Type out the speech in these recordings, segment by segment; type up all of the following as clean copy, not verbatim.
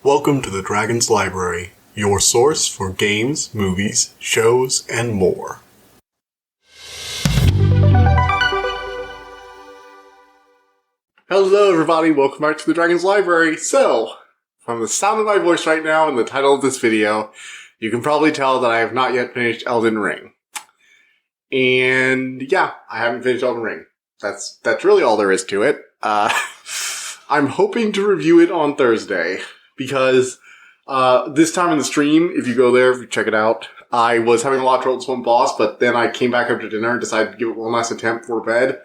Welcome to the Dragon's Library, your source for games, movies, shows, and more. Hello everybody, welcome back to the Dragon's Library. So, from the sound of my voice right now and the title of this video, you can probably tell that I have not yet finished Elden Ring. And yeah, I haven't finished Elden Ring. That's really all there is to it. I'm hoping to review it on Thursday, because this time in the stream, if you go there, if you check it out, I was having a lot of trouble with this one boss, but then I came back after dinner and decided to give it one last attempt before bed.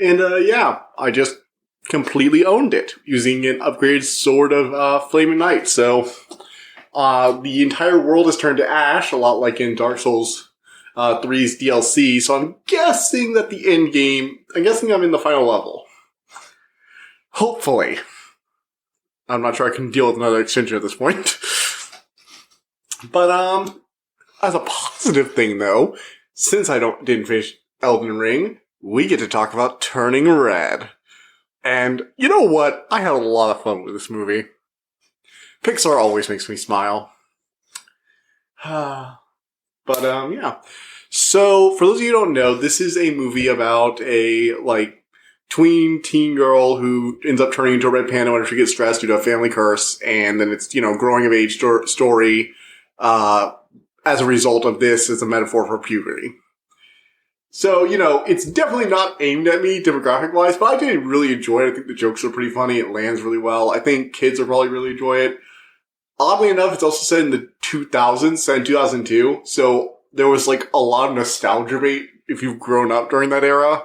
And yeah, I just completely owned it, using an upgraded sword of Flaming Knight. So the entire world has turned to ash, a lot like in Dark Souls 3's DLC, so I'm guessing that the end game, I'm guessing I'm in the final level. Hopefully. I'm not sure I can deal with another extension at this point. But, as a positive thing though, since I didn't finish Elden Ring, we get to talk about Turning Red. And you know what? I had a lot of fun with this movie. Pixar always makes me smile. But, yeah. So, for those of you who don't know, this is a movie about a, tween teen girl who ends up turning into a red panda whenever she gets stressed due to a family curse, and then it's, growing of age story, as a result of this as a metaphor for puberty. So, it's definitely not aimed at me demographic-wise, but I did really enjoy it. I think the jokes are pretty funny. It lands really well. I think kids will probably really enjoy it. Oddly enough, it's also set in the 2000s, set in 2002, so there was, a lot of nostalgia bait if you've grown up during that era.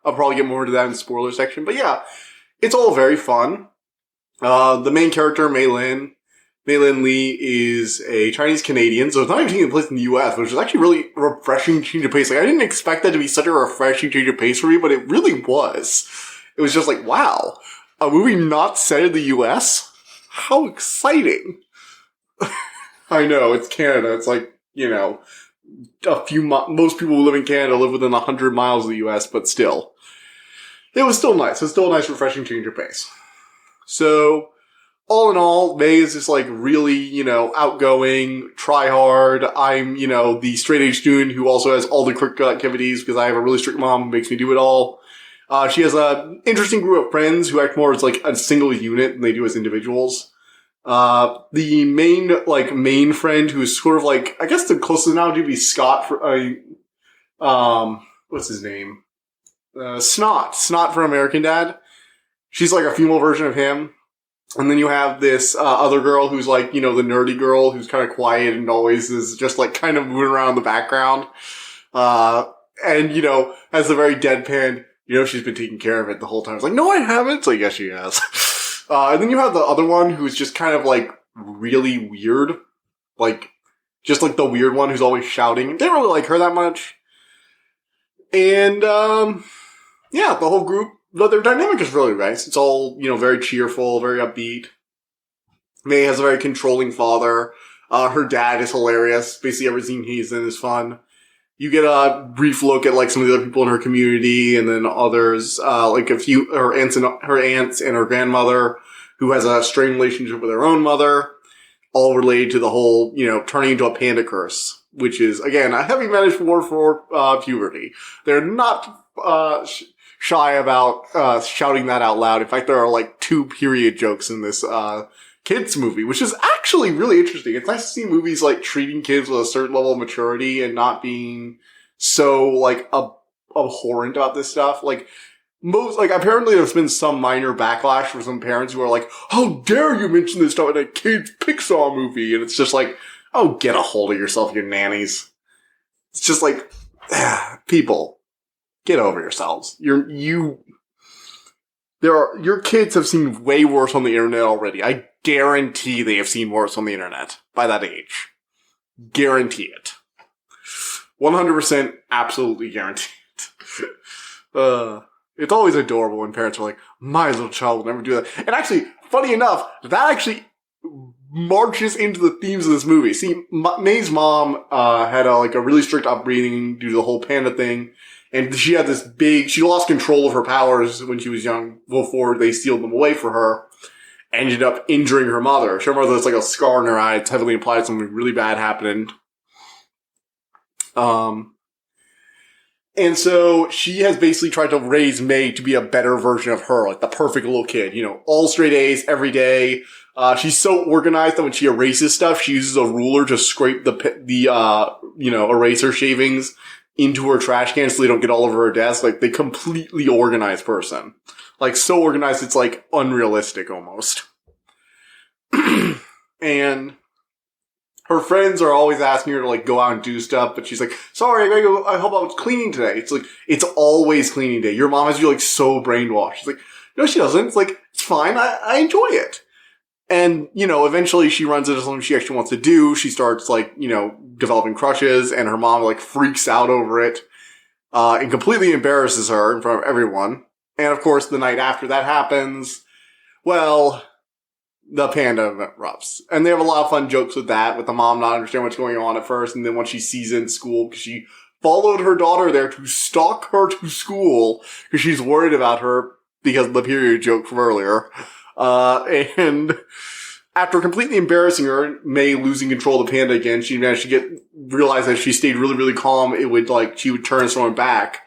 I'll probably get more into that in the spoiler section. But yeah, it's all very fun. The main character, Meilin Lee, is a Chinese Canadian, so it's not even taking place in the US, which is actually really refreshing change of pace. I didn't expect that to be such a refreshing change of pace for me, but it really was. It was just wow, a movie not set in the US? How exciting. I know, it's Canada. It's most people who live in Canada live within 100 miles of the US, but still. It was still nice. It was still a nice, refreshing change of pace. So, all in all, May is just really, outgoing, try hard. I'm, the straight age student who also has all the curricular activities because I have a really strict mom who makes me do it all. She has an interesting group of friends who act more as a single unit than they do as individuals. The main friend who's sort of I guess the closest analogy would be Scott what's his name? Snot from American Dad. She's a female version of him. And then you have this, other girl who's the nerdy girl who's kind of quiet and always is just kind of moving around in the background. And, has a very deadpan, she's been taking care of it the whole time. It's no, I haven't. So yes, she has. And then you have the other one who's just kind of really weird. Just the weird one who's always shouting. Didn't really like her that much. And, yeah, the whole group, their dynamic is really nice. It's all, very cheerful, very upbeat. May has a very controlling father. Her dad is hilarious. Basically every scene he's in is fun. You get a brief look at some of the other people in her community, and then others, a few, her aunts and her grandmother, who has a strained relationship with her own mother, all related to the whole, turning into a panda curse, which is, again, a heavy metaphor for puberty. They're not shy about shouting that out loud. In fact, there are 2 period jokes in this kids movie, which is actually really interesting. It's nice to see movies treating kids with a certain level of maturity and not being so abhorrent about this stuff. Apparently there's been some minor backlash from some parents who are how dare you mention this stuff in a kids Pixar movie? And it's just oh, get a hold of yourself, you nannies. It's just people, get over yourselves. Your kids have seen way worse on the internet already. I guarantee they have seen worse on the internet by that age. Guarantee it. 100% absolutely guarantee it. It's always adorable when parents are my little child will never do that. And actually, funny enough, that actually marches into the themes of this movie. See, May's mom had a really strict upbringing due to the whole panda thing. And she had she lost control of her powers when she was young before they sealed them away for her. ended up injuring her mother. Her mother has like a scar in her eye. It's heavily implied something really bad happened. And so she has basically tried to raise May to be a better version of her, like the perfect little kid, all straight A's every day. She's so organized that when she erases stuff, she uses a ruler to scrape the eraser shavings into her trash can so they don't get all over her desk. Like, the completely organized person. Like, so organized it's like unrealistic almost. And her friends are always asking her to like go out and do stuff, but she's like, sorry, I gotta go, I hope I was cleaning today. It's like, it's always cleaning day. Your mom has you like so brainwashed. She's like, no, she doesn't. It's like, it's fine. I enjoy it. And, eventually she runs into something she actually wants to do. She starts like, developing crushes, and her mom like freaks out over it, and completely embarrasses her in front of everyone. And of course, the night after that happens, well, the Panda event erupts. And they have a lot of fun jokes with that, with the mom not understanding what's going on at first, and then when she sees it in school, because she followed her daughter there to stalk her to school, because she's worried about her because of the period joke from earlier. And after completely embarrassing her, May losing control of the Panda again, she managed to realize that if she stayed really, really calm, she would turn someone back.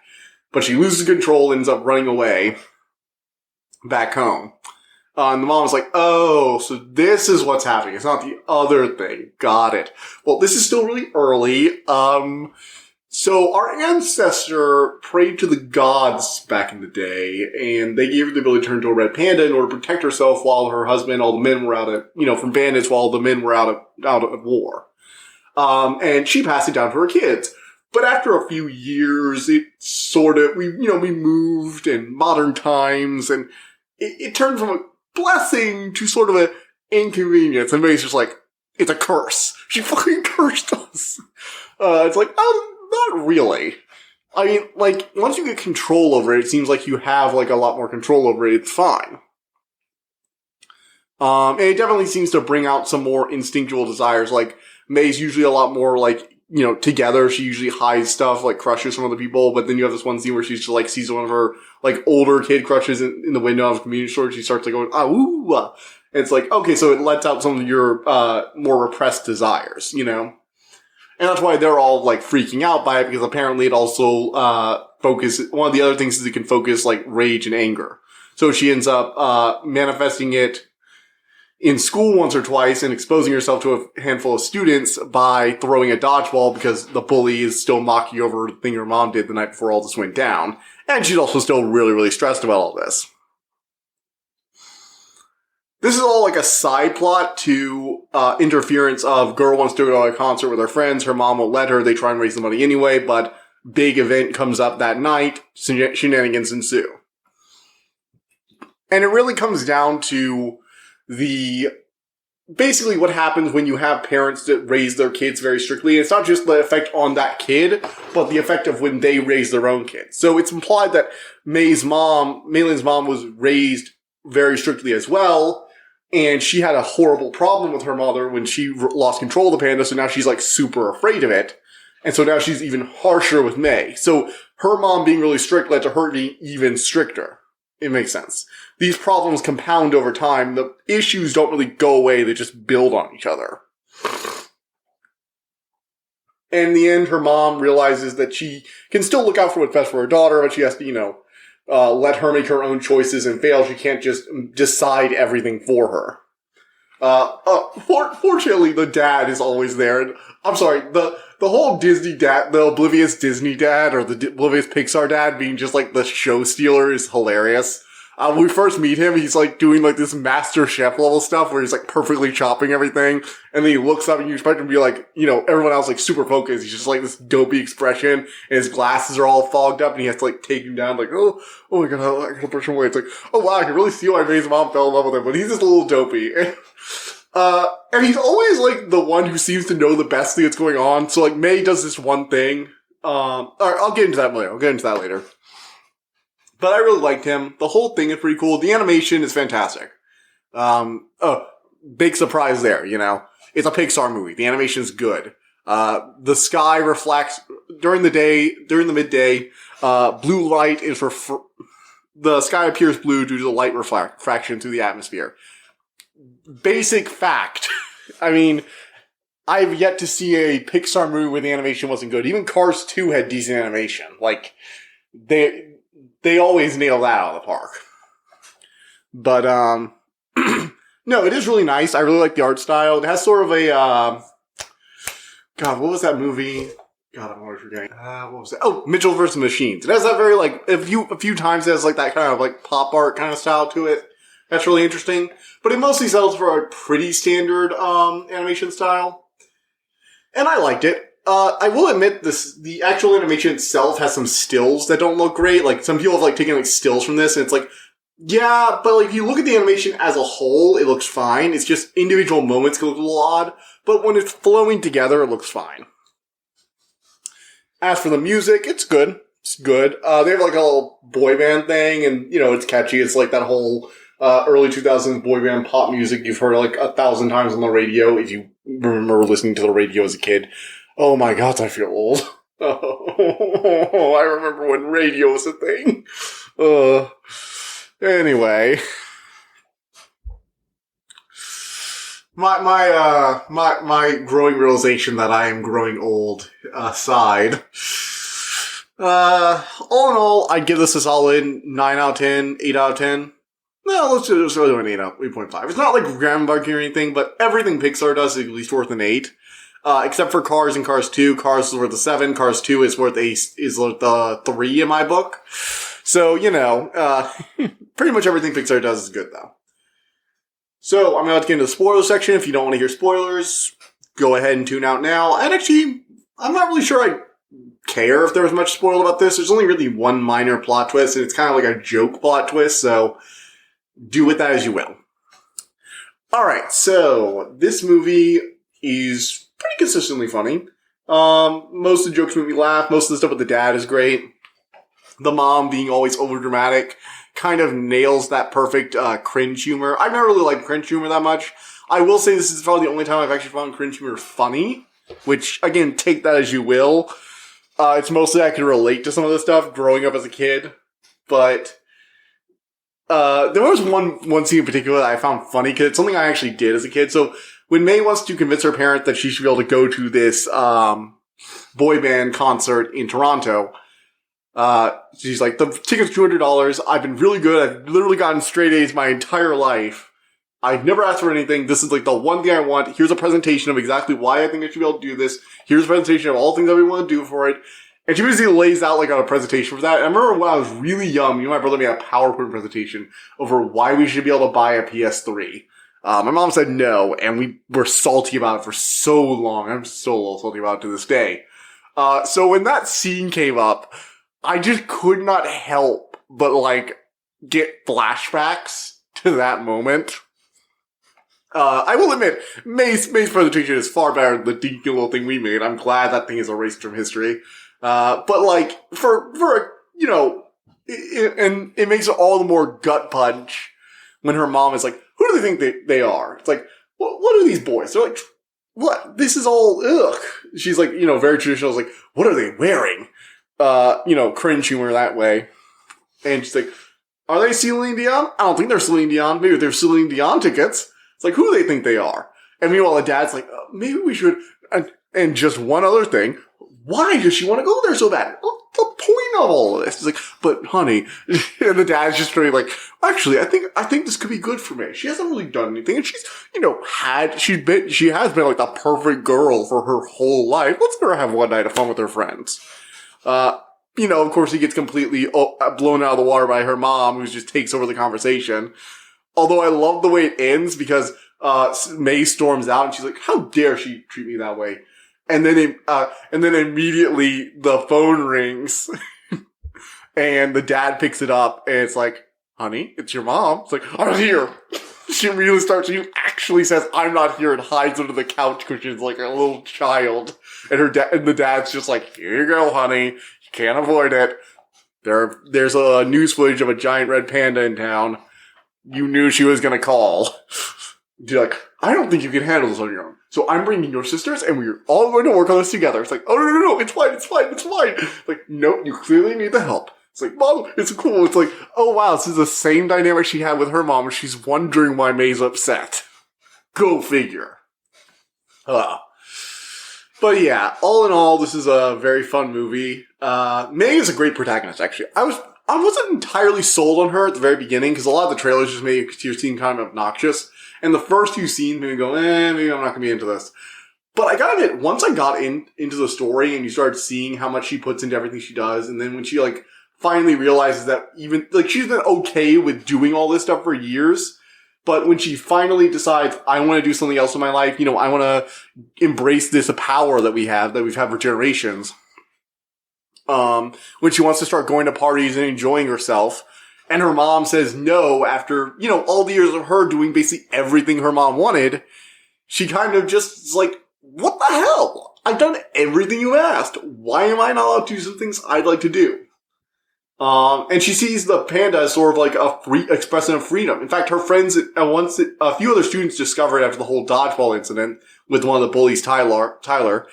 But she loses control and ends up running away back home. And the mom was like, oh, so this is what's happening. It's not the other thing. Got it. Well, this is still really early. So our ancestor prayed to the gods back in the day, and they gave her the ability to turn into a red panda in order to protect herself while her husband, all the men were out from bandits while the men were out at war. And she passed it down to her kids. But after a few years, we moved in modern times, and it turned from a blessing to sort of an inconvenience. And May's just like, it's a curse. She fucking cursed us. It's like, not really. I mean, like, once you get control over it, it seems like you have, like, a lot more control over it. It's fine. And it definitely seems to bring out some more instinctual desires. Like, May's usually a lot more, like, together. She usually hides stuff, like, crushes from other people. But then you have this one scene where she just, like, sees one of her, like, older kid crushes in the window of a convenience store. And she starts, like, going, ooh. And it's like, okay, so it lets out some of your, more repressed desires, And that's why they're all, like, freaking out by it, because apparently it also, one of the other things is it can focus, like, rage and anger. So she ends up, manifesting it in school once or twice and exposing herself to a handful of students by throwing a dodgeball because the bully is still mocking over the thing her mom did the night before all this went down. And she's also still really, really stressed about all this. This is all like a side plot to interference of girl wants to go to a concert with her friends. Her mom won't let her. They try and raise the money anyway, but big event comes up that night. Shenanigans ensue. And it really comes down to basically what happens when you have parents that raise their kids very strictly. It's not just the effect on that kid, but the effect of when they raise their own kids. So it's implied that Meilin's mom was raised very strictly as well. And she had a horrible problem with her mother when she lost control of the panda, so now she's, like, super afraid of it. And so now she's even harsher with May. So her mom being really strict led to her being even stricter. It makes sense. These problems compound over time. The issues don't really go away, they just build on each other. And in the end, her mom realizes that she can still look out for what's best for her daughter, but she has to, let her make her own choices and fail. She can't just decide everything for her. Fortunately, the dad is always there. And, I'm sorry, the whole Disney dad, the oblivious Disney dad, or the oblivious Pixar dad being just like the show stealer is hilarious. When we first meet him, he's like doing like this Master Chef level stuff where he's like perfectly chopping everything. And then he looks up and you expect him to be like, everyone else like super focused. He's just like this dopey expression and his glasses are all fogged up and he has to like take him down like, oh my god, I gotta push him away. It's like, oh wow, I can really see why May's mom fell in love with him, but he's just a little dopey. And he's always like the one who seems to know the best thing that's going on. So like May does this one thing. Alright, I'll get into that later. But I really liked him. The whole thing is pretty cool. The animation is fantastic. Big surprise there, It's a Pixar movie. The animation is good. The sky reflects during the midday. Blue light is the sky appears blue due to the light refraction through the atmosphere. basic fact. I mean, I've yet to see a Pixar movie where the animation wasn't good. Even Cars 2 had decent animation. Like, they always nail that out of the park. But, no, it is really nice. I really like the art style. It has sort of a, God, what was that movie? God, I'm always forgetting. What was that? Oh, Mitchell vs. Machines. It has that very, like, a few times it has, like, that kind of, like, pop art kind of style to it. That's really interesting. But it mostly sells for a pretty standard, animation style. And I liked it. I will admit the actual animation itself has some stills that don't look great. Like, some people have, like, taken, like, stills from this, and it's like, yeah, but, like, if you look at the animation as a whole, it looks fine. It's just individual moments can look a little odd. But when it's flowing together, it looks fine. As for the music, it's good. It's good. They have, like, a little boy band thing, and, you know, it's catchy. It's like that whole early 2000s boy band pop music you've heard, like, 1,000 times on the radio, if you remember listening to the radio as a kid. Oh my god, I feel old. Oh, I remember when radio was a thing. Anyway. My growing realization that I am growing old aside. All in all, I'd give this a solid 9 out of 10, 8 out of 10. No, let's really do an 8.5. It's not like groundbreaking or anything, but everything Pixar does is at least worth an 8. Except for Cars and Cars 2. Cars is worth a 7. Cars 2 is worth a 3 in my book. So, you know, pretty much everything Pixar does is good, though. So, I'm about to get into the spoiler section. If you don't want to hear spoilers, go ahead and tune out now. And actually, I'm not really sure I care if there was much spoiled about this. There's only really one minor plot twist, and it's kind of like a joke plot twist, so do with that as you will. Alright, so this movie is pretty consistently funny. Most of the jokes make me laugh. Most of the stuff with the dad is great. The mom being always overdramatic kind of nails that perfect cringe humor. I've never really liked cringe humor that much. I will say this is probably the only time I've actually found cringe humor funny, which, again, take that as you will. It's mostly I can relate to some of this stuff growing up as a kid, but there was one scene in particular that I found funny because it's something I actually did as a kid. So when May wants to convince her parent that she should be able to go to this boy band concert in Toronto, she's like, the ticket's $200. I've been really good. I've literally gotten straight A's my entire life. I've never asked for anything. This is like the one thing I want. Here's a presentation of exactly why I think I should be able to do this. Here's a presentation of all the things that we want to do for it. And she basically lays out like on a presentation for that. And I remember when I was really young, me and my brother made a PowerPoint presentation over why we should be able to buy a PS3. My mom said no, and we were salty about it for so long. I'm still a little salty about it to this day. So when that scene came up, I just could not help but, like, get flashbacks to that moment. I will admit, May's presentation is far better than the dinky little thing we made. I'm glad that thing is erased from history. But, like, for you know, it makes it all the more gut punch when her mom is like, who do they think they are? It's like, what are these boys? They're like, what? This is all, ugh. She's like, you know, very traditional. It's like, what are they wearing? You know, cringe humor that way. And she's like, are they Celine Dion? I don't think they're Celine Dion. Maybe they're Celine Dion tickets. It's like, who do they think they are? And meanwhile, the dad's like, maybe we should, and just one other thing. Why does she want to go there so bad? What's the point of all of this? It's like, but honey, and the dad's just really like, actually, I think this could be good for me. She hasn't really done anything, and she's, you know, she has been like the perfect girl for her whole life. Let's let her have one night of fun with her friends. You know, of course, he gets completely blown out of the water by her mom, who just takes over the conversation. Although I love the way it ends because May storms out and she's like, "How dare she treat me that way?" And then immediately the phone rings, and the dad picks it up, and it's like, "Honey, it's your mom." It's like, "I'm here." She actually says, "I'm not here," and hides under the couch cushions like a little child. And the dad's just like, "Here you go, honey. You can't avoid it. There's a news footage of a giant red panda in town. You knew she was gonna call." You're like, "I don't think you can handle this on your own. So I'm bringing your sisters, and we're all going to work on this together." It's like, "Oh, no, it's fine. Like, no, you clearly need the help. It's like, Mom, it's cool. It's like, oh wow, this is the same dynamic she had with her mom. She's wondering why May's upset. Go figure. But yeah, all in all, this is a very fun movie. May is a great protagonist, actually. I wasn't entirely sold on her at the very beginning, because a lot of the trailers just made her seem kind of obnoxious. And the first few scenes made me go, maybe I'm not going to be into this. But I gotta admit, once I got into the story and you started seeing how much she puts into everything she does, and then when she, like, finally realizes that even, like, she's been okay with doing all this stuff for years, but when she finally decides, I want to do something else in my life, you know, I want to embrace this power that we've had for generations, when she wants to start going to parties and enjoying herself, and her mom says no after, you know, all the years of her doing basically everything her mom wanted, she kind of just is like, what the hell? I've done everything you asked. Why am I not allowed to do some things I'd like to do? And she sees the panda as sort of like a free expression of freedom. In fact, her friends, a few other students discovered after the whole dodgeball incident with one of the bullies, Tyler,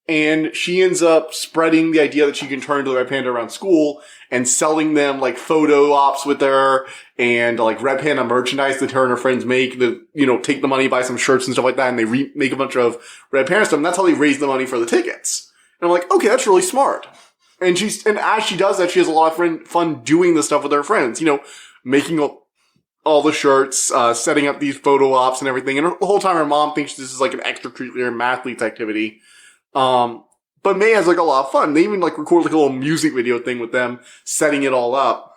and she ends up spreading the idea that she can turn into the red panda around school and selling them like photo ops with her and like red panda merchandise that her and her friends make, take the money, buy some shirts and stuff like that, and they make a bunch of red panda stuff, and that's how they raise the money for the tickets. And I'm like, okay, that's really smart. And as she does that, she has a lot of fun doing this stuff with her friends, making all the shirts, setting up these photo ops and everything. And the whole time her mom thinks this is like an extracurricular mathletes activity. But May has like a lot of fun. They even like record like a little music video thing with them, setting it all up.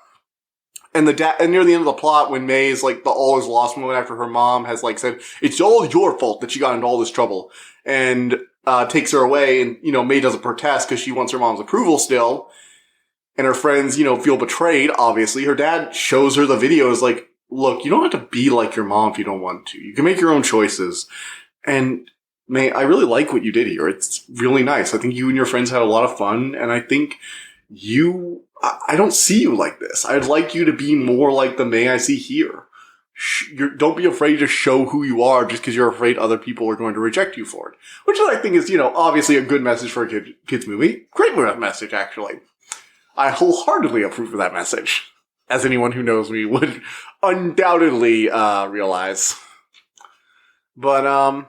And and near the end of the plot, when May is like the all is lost moment after her mom has like said, it's all your fault that she got into all this trouble. And, takes her away, and, May doesn't protest because she wants her mom's approval still. And her friends, feel betrayed, obviously. Her dad shows her the videos like, look, you don't have to be like your mom if you don't want to. You can make your own choices. And May, I really like what you did here. It's really nice. I think you and your friends had a lot of fun, and I think I don't see you like this. I'd like you to be more like the May I see here. Don't be afraid to show who you are just because you're afraid other people are going to reject you for it. Which I think is, obviously a good message for a kid's movie. Great message, actually. I wholeheartedly approve of that message, as anyone who knows me would undoubtedly realize. But,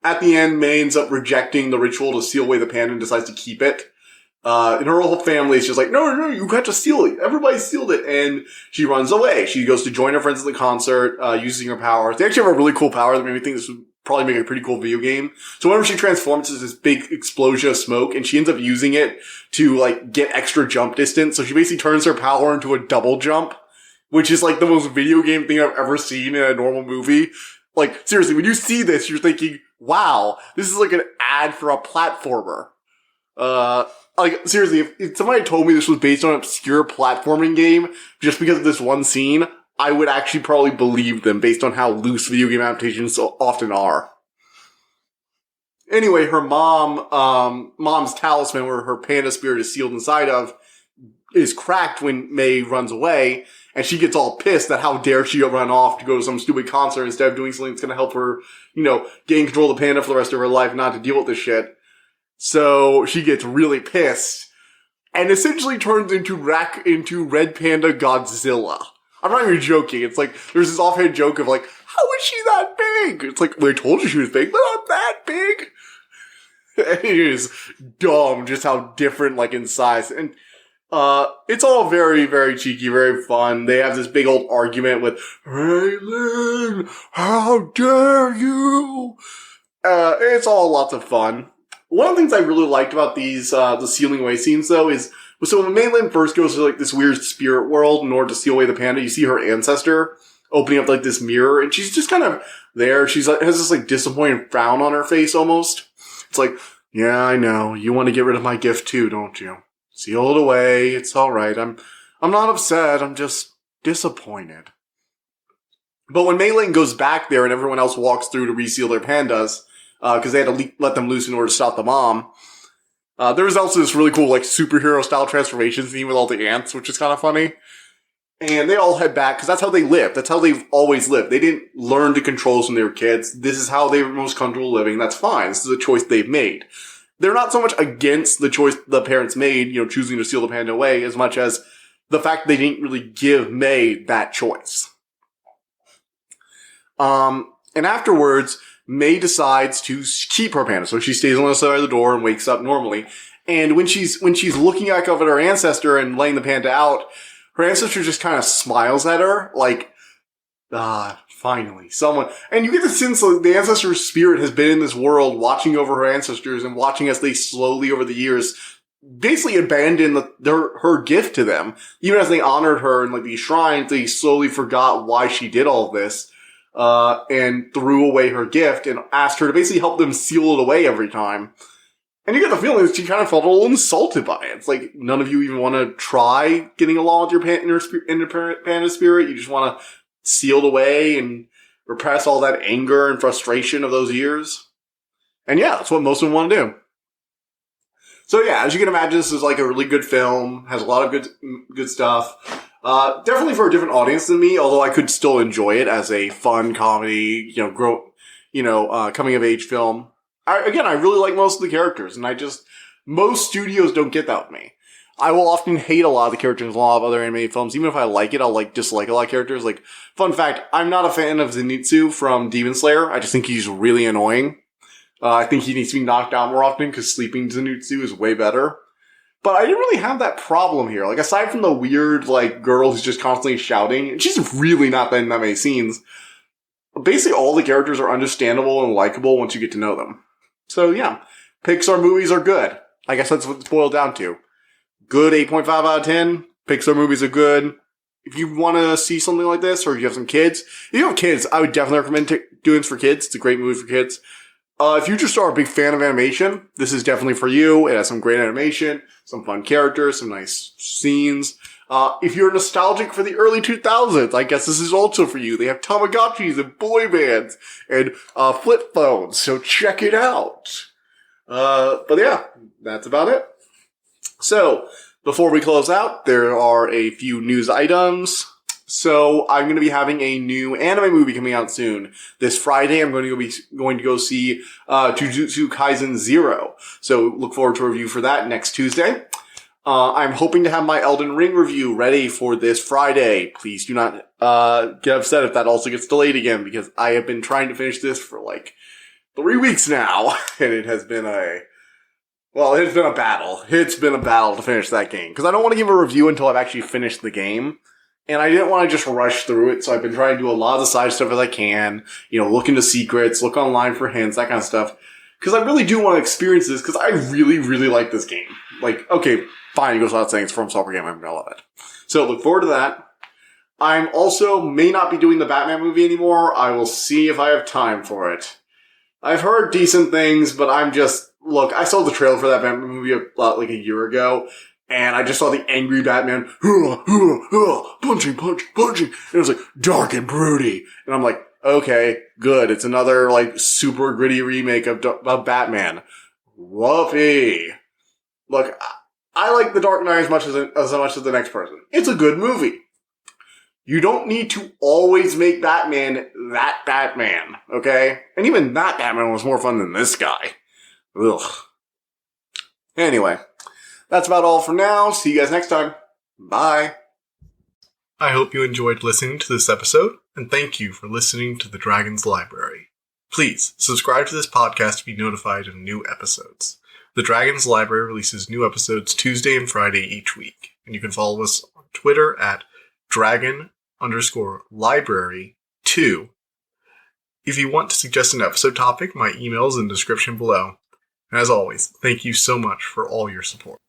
at the end, May ends up rejecting the ritual to seal away the panda and decides to keep it. And her whole family is just like, no, you got to steal it. Everybody sealed it. And she runs away. She goes to join her friends at the concert, using her powers. They actually have a really cool power that made me think this would probably make a pretty cool video game. So whenever she transforms, there's this big explosion of smoke, and she ends up using it to, like, get extra jump distance. So she basically turns her power into a double jump, which is, like, the most video game thing I've ever seen in a normal movie. Like, seriously, when you see this, you're thinking, wow, this is like an ad for a platformer. Like, seriously, if somebody told me this was based on an obscure platforming game just because of this one scene, I would actually probably believe them based on how loose video game adaptations so often are. Anyway, her mom's talisman, where her panda spirit is sealed inside of, is cracked when May runs away, and she gets all pissed that how dare she run off to go to some stupid concert instead of doing something that's going to help her, gain control of the panda for the rest of her life, not to deal with this shit. So she gets really pissed and essentially turns into Red Panda Godzilla. I'm not even joking. It's like, there's this offhand joke of like, how is she that big? It's like, well, I told you she was big, but not that big. It is dumb just how different, like, in size. And, it's all very, very cheeky, very fun. They have this big old argument with, Meilin, how dare you? It's all lots of fun. One of the things I really liked about these, the sealing away scenes, though, is, so when Meilin first goes to, like, this weird spirit world in order to seal away the panda, you see her ancestor opening up, like, this mirror, and she's just kind of there. She's like, has this, like, disappointed frown on her face, almost. It's like, yeah, I know. You want to get rid of my gift, too, don't you? Seal it away. It's alright. I'm not upset. I'm just disappointed. But when Meilin goes back there and everyone else walks through to reseal their pandas, because they had to let them loose in order to stop the mom. There was also this really cool, like, superhero-style transformation scene with all the ants, which is kind of funny. And they all head back, because that's how they live. That's how they've always lived. They didn't learn to control when they were kids. This is how they were most comfortable living. That's fine. This is a choice they've made. they're not so much against the choice the parents made, choosing to steal the panda away, as much as the fact they didn't really give May that choice. And afterwards, May decides to keep her panda, so she stays on the side of the door and wakes up normally. And when she's looking back up at her ancestor and laying the panda out, her ancestor just kind of smiles at her, like, finally, someone. And you get the sense that the ancestor's spirit has been in this world, watching over her ancestors and watching as they slowly, over the years, basically abandoned her gift to them. Even as they honored her in these shrines, they slowly forgot why she did all of this. And threw away her gift and asked her to basically help them seal it away every time. And you get the feeling that she kind of felt a little insulted by it. It's like, none of you even want to try getting along with your independent panda spirit. You just want to seal it away and repress all that anger and frustration of those years. And yeah, that's what most of them want to do. So yeah, as you can imagine, this is a really good film. Has a lot of good stuff. Definitely for a different audience than me, although I could still enjoy it as a fun comedy, coming of age film. I really like most of the characters, and most studios don't get that with me. I will often hate a lot of the characters in a lot of other animated films. Even if I like it, I'll dislike a lot of characters. Fun fact, I'm not a fan of Zenitsu from Demon Slayer. I just think he's really annoying. I think he needs to be knocked out more often, because sleeping Zenitsu is way better. But I didn't really have that problem here. Aside from the weird, girl who's just constantly shouting, and she's really not in that many scenes, basically all the characters are understandable and likable once you get to know them. So yeah, Pixar movies are good. I guess that's what it's boiled down to. Good 8.5 out of 10. Pixar movies are good. If you want to see something like this, or if you have some kids, if you have kids, I would definitely recommend doing this for kids. It's a great movie for kids. If you just are a big fan of animation, this is definitely for you. It has some great animation, some fun characters, some nice scenes. If you're nostalgic for the early 2000s, I guess this is also for you. They have Tamagotchis and boy bands and flip phones, so check it out. But yeah, that's about it. So, before we close out, there are a few news items. So, I'm going to be having a new anime movie coming out soon. This Friday, I'm going to go see Jujutsu Kaisen 0. So, look forward to a review for that next Tuesday. I'm hoping to have my Elden Ring review ready for this Friday. Please do not get upset if that also gets delayed again, because I have been trying to finish this for 3 weeks now, and it has been a battle. It's been a battle to finish that game, because I don't want to give a review until I've actually finished the game. And I didn't want to just rush through it, so I've been trying to do a lot of the side stuff as I can. Look into secrets, look online for hints, that kind of stuff. Because I really do want to experience this, because I really, really like this game. Okay, fine, it goes without saying, it's from Software Game, I'm gonna love it. So, look forward to that. I'm also may not be doing the Batman movie anymore. I will see if I have time for it. I've heard decent things, but I saw the trailer for that Batman movie about a year ago, and I just saw the angry Batman, punching, and it was dark and broody. And I'm like, okay, good. It's another super gritty remake of Batman. Whoopee. Look, I like The Dark Knight as much as the next person. It's a good movie. You don't need to always make Batman that Batman, okay? And even that Batman was more fun than this guy. Ugh. Anyway, that's about all for now. See you guys next time. Bye. I hope you enjoyed listening to this episode, and thank you for listening to The Dragon's Library. Please subscribe to this podcast to be notified of new episodes. The Dragon's Library releases new episodes Tuesday and Friday each week, and you can follow us on Twitter at dragon_library2. If you want to suggest an episode topic, my email is in the description below. And as always, thank you so much for all your support.